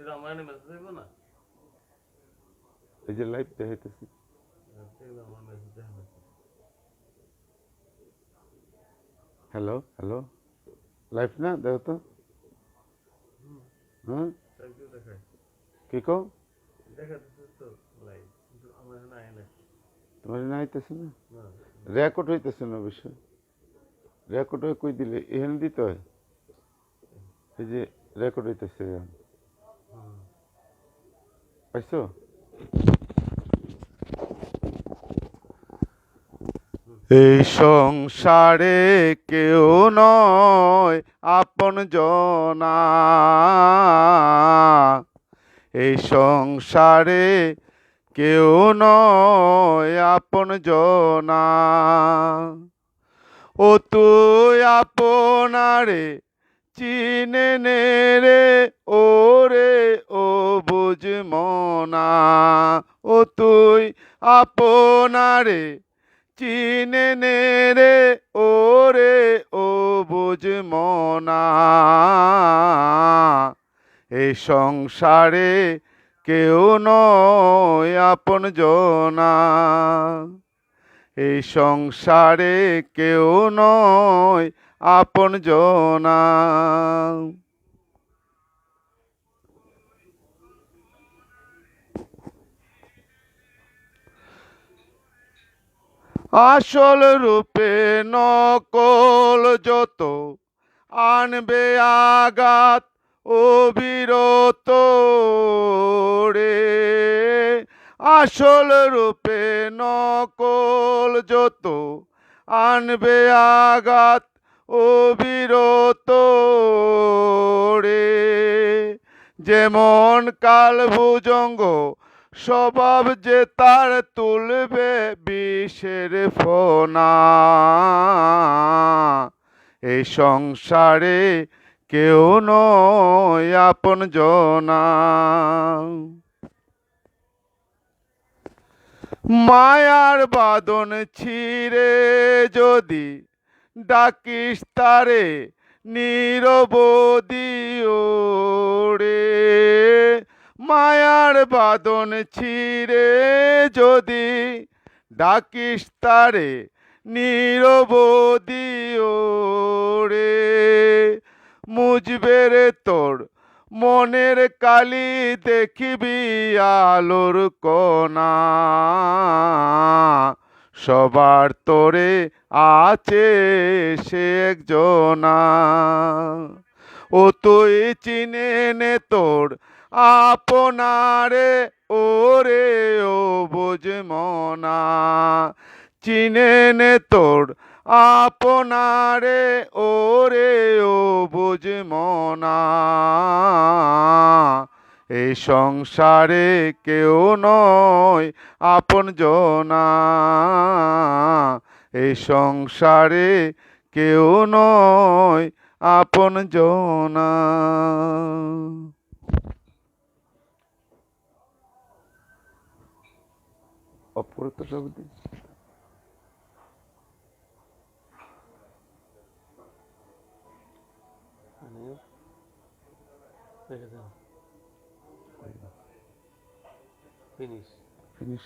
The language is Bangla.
রামায়ণে মেসেজ দেব না এই যে লাইভ দেখাইতেছি। আমার মেসেজ দেখা না হ্যালো হ্যালো, লাইভ না দেখো তো। হ্যাঁ তাই দেখায় কি কো? দেখা দিচ্ছে তো লাইভ কিন্তু আমার এখানে আয় না তোমার না আইতেছে না, না রেকর্ড হইতেছে না অবশ্য। রেকর্ড হয়ে কই দিলে এখানে দিতে হয়। এই যে রেকর্ড হইতেছে পাইছো? এই সংসারে কেউ নয় আপন জনা, এই সংসারে কেউ নয় আপন জনা, ও তুই আপনারে চিনে নে রে ওরে ও বুঝ মনা, ও তুই আপনারে চিনে নে রে ওরে ও বুঝ মনা, এই সংসারে কেউ নয় আপন জনা, এই সংসারে কেউ নয় আপন জনা। আসল রূপে নকল যত আনবে আঘাত অবিরত রে, আসল রূপে নকল যত আনবে আঘাত অবিরত রে, যেমন কাল ভুজঙ্গ স্বভাব যে তার তুলবে বিষের ফনা, এই সংসারে কেউ নয় আপন জনা, মায়ার বাঁধন ছিঁড়ে যদি ডাকিস তারে নিরবধি ওরে, মায়ার বাঁধন ছিঁড়ে যদি ডাকিস তারে নিরবধি ওরে, মুজবে রে তোর মনের কালি দেখিবি আলোর কণা, সবার তোরে আছে সে একজনা, ও তুই চিনে নে তোর আপনারে ওরে ও বোঝ মনা, চিনে নে তোর আপনারে ওরে ও বোঝ মনা, এই সংসারে কেউ নয় আপন জনা, এই সংসারে কেউ নয় আপন জনা। অপরত শব্দে ফিনিশ ফিনিশ।